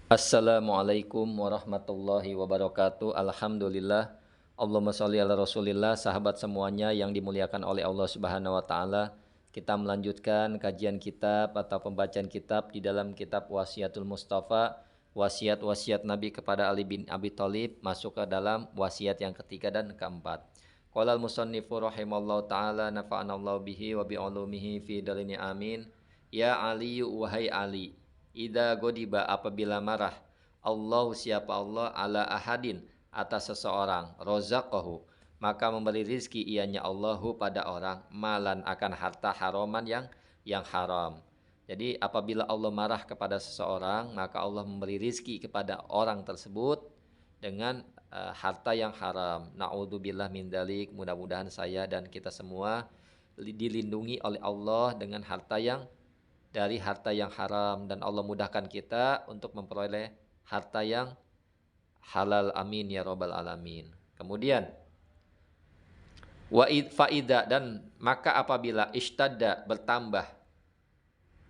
Assalamualaikum warahmatullahi wabarakatuh. Alhamdulillah. Allahumma sholli ala Rasulillah. Sahabat semuanya yang dimuliakan oleh Allah Subhanahu wa taala. Kita melanjutkan kajian kitab atau pembacaan kitab di dalam kitab Wasiatul Mustafa, wasiat-wasiat Nabi kepada Ali bin Abi Thalib, masuk ke dalam wasiat yang ketiga dan keempat. Qala al-musannifu rahimallahu taala nafa'anallahu bihi wa bi ulumihi fi darini amin. Ya Ali, wahai Ali, Ida godiba apabila marah, Allah siapa Allah ala ahadin atas seseorang, rozaqahu maka memberi rizki ianya Allahu pada orang, malan akan harta haroman yang haram. Jadi apabila Allah marah kepada seseorang, maka Allah memberi rizki kepada orang tersebut dengan harta yang haram. Na'udzubillah min dalik. Mudah-mudahan saya dan kita semua dilindungi oleh Allah dengan harta yang haram, dan Allah mudahkan kita untuk memperoleh harta yang halal, amin ya robbal alamin. Kemudian faida, dan maka apabila ishtadda bertambah,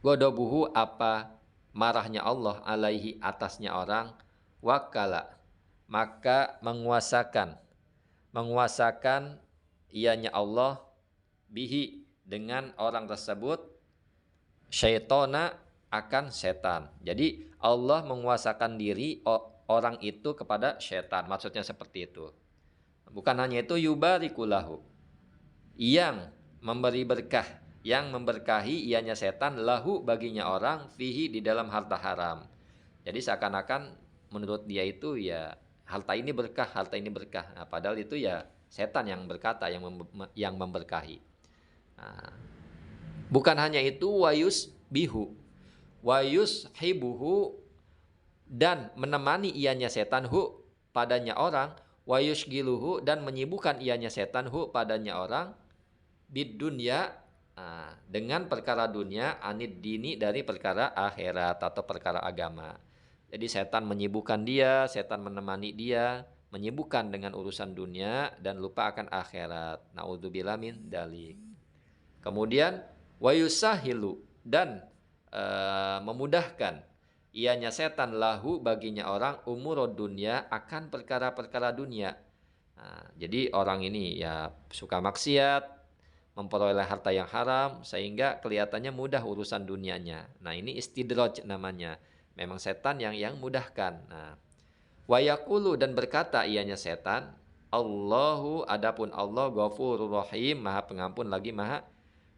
godobuhu apa marahnya Allah alaihi atasnya orang, wakala maka menguasakan ianya Allah bihi dengan orang tersebut, syaitona akan setan. Jadi Allah menguasakan diri orang itu kepada setan. Maksudnya seperti itu. Bukan hanya itu, yubarikulahu, yang memberi berkah, yang memberkahi ianya setan, lahu baginya orang, fihi di dalam harta haram. Jadi seakan-akan menurut dia itu ya harta ini berkah, harta ini berkah. Nah, padahal itu ya setan yang berkata, yang memberkahi. Nah, bukan hanya itu, wayus hibuhu, dan menemani ianya setan hu padanya orang, wayus giluhu, dan menyibukkan ianya setan hu padanya orang, bid dunya, dengan perkara dunia, anid dini, dari perkara akhirat atau perkara agama. Jadi setan menyibukkan dia, setan menemani dia, menyibukkan dengan urusan dunia dan lupa akan akhirat. Naudzubillah min dalik. Kemudian wayusahilu, dan memudahkan ianya setan lahu baginya orang, umurud dunia, akan perkara-perkara dunia. Nah, jadi orang ini ya suka maksiat, memperoleh harta yang haram, sehingga kelihatannya mudah urusan dunianya. Nah, ini istidraj namanya. Memang setan yang mudahkan. Nah, wayakulu, dan berkata ianya setan, Allahu, adapun Allah, ghafurur rahim, maha pengampun lagi maha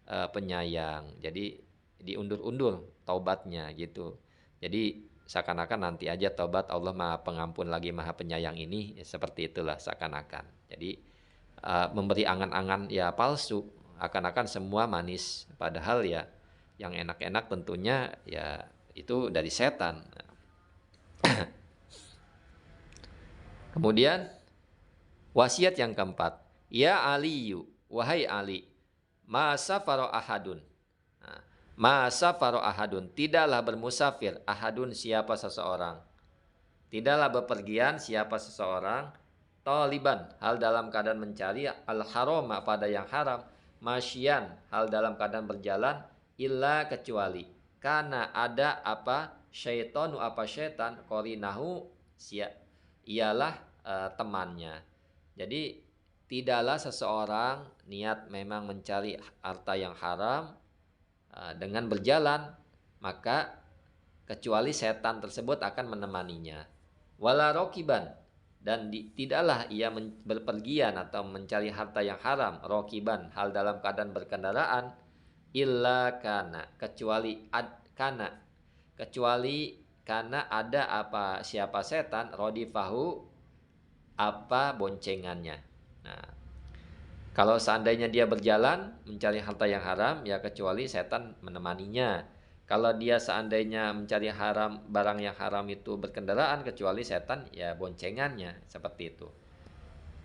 penyayang. Jadi diundur-undur taubatnya gitu. Jadi seakan-akan nanti aja taubat, Allah maha pengampun lagi maha penyayang ini, ya, seperti itulah seakan-akan. Jadi memberi angan-angan ya palsu, akan-akan semua manis, padahal ya yang enak-enak tentunya ya itu dari setan. Kemudian wasiat yang keempat, ya Aliyu, wahai Ali, masa faro ahadun. Masa faro ahadun, tidaklah bermusafir ahadun, siapa seseorang. Tidaklah bepergian siapa seseorang, taliban, hal dalam keadaan mencari, al-haroma, pada yang haram, masyian, hal dalam keadaan berjalan, illa, kecuali, karena ada apa, syaitonu, apa syaitan, korinahu, ialah temannya. Jadi tidaklah seseorang niat memang mencari harta yang haram dengan berjalan, maka kecuali setan tersebut akan menemaninya. Wala rokiban, dan tidaklah ia berpergian atau mencari harta yang haram, rokiban, hal dalam keadaan berkendaraan, illa kana, kecuali karena ada apa, siapa setan, rodifahu, apa boncengannya. Nah, kalau seandainya dia berjalan mencari harta yang haram, ya kecuali setan menemaninya. Kalau dia seandainya mencari barang yang haram itu berkendaraan, kecuali setan ya boncengannya, seperti itu.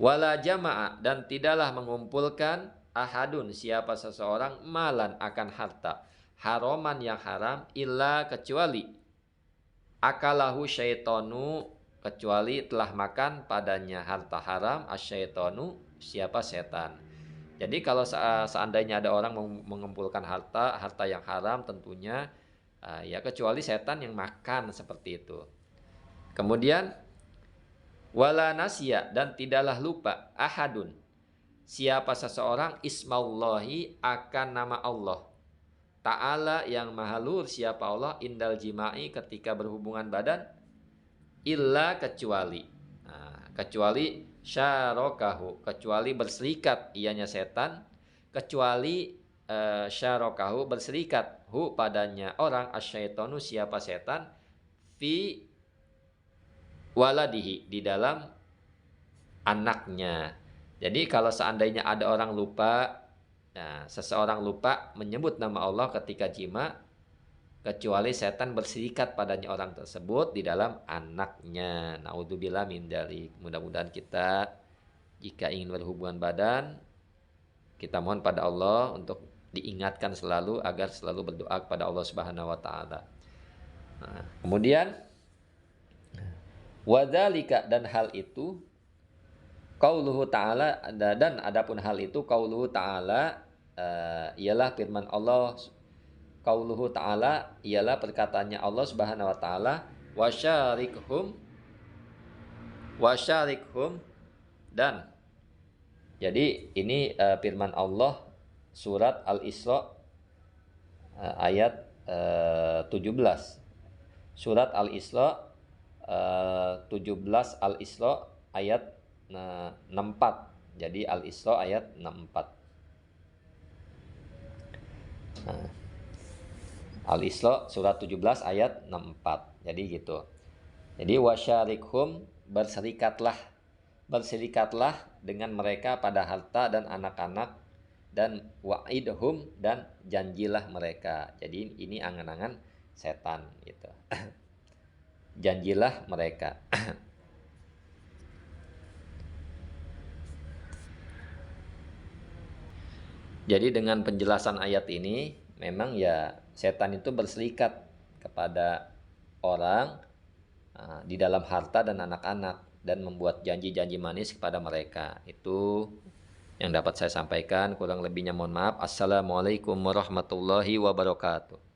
Wala jama'a, dan tidaklah mengumpulkan ahadun, siapa seseorang, malan akan harta haroman yang haram, illa, kecuali akalahu syaitonu, kecuali telah makan padanya harta haram, asyaitonu, siapa setan. Jadi kalau seandainya ada orang mengumpulkan harta yang haram, tentunya ya kecuali setan yang makan, seperti itu. Kemudian wala nasya, dan tidaklah lupa ahadun, siapa seseorang, ismallahi, akan nama Allah ta'ala yang maha luhur, siapa Allah, indal jima'i, ketika berhubungan badan, illa, kecuali, kecuali syarakahu, kecuali berserikat ianya setan, kecuali syarakahu, berserikat hu, padanya orang, asyaitonu, siapa setan, fi waladihi, di dalam anaknya. Jadi kalau seandainya ada orang lupa, seseorang lupa menyebut nama Allah ketika jima, kecuali setan berserikat padanya orang tersebut di dalam anaknya. Naudzubillah min dzalik. Mudah-mudahan kita jika ingin berhubungan badan, kita mohon pada Allah untuk diingatkan selalu agar selalu berdoa kepada Allah Subhanahu wa taala. Kemudian wadzalika, dan hal itu, qauluhu ta'ala, dan adapun hal itu, qauluhu ta'ala, ialah firman Allah, qauluhu ta'ala ialah perkataannya Allah Subhanahu wa taala, wasyarikhum, dan jadi ini firman Allah surat Al-Isra ayat 17. Surat Al-Isra 17, Al-Isra ayat 64. Jadi Al-Isra ayat 64. Al-Isra surat 17 ayat 64. Jadi gitu. Jadi wasyarikhum, berserikatlah dengan mereka pada harta dan anak-anak, dan wa'idhum, dan janjilah mereka. Jadi ini angan-angan setan gitu. Janjilah mereka. Jadi dengan penjelasan ayat ini, memang ya setan itu berserikat kepada orang di dalam harta dan anak-anak, dan membuat janji-janji manis kepada mereka. Itu yang dapat saya sampaikan, kurang lebihnya mohon maaf. Assalamualaikum warahmatullahi wabarakatuh.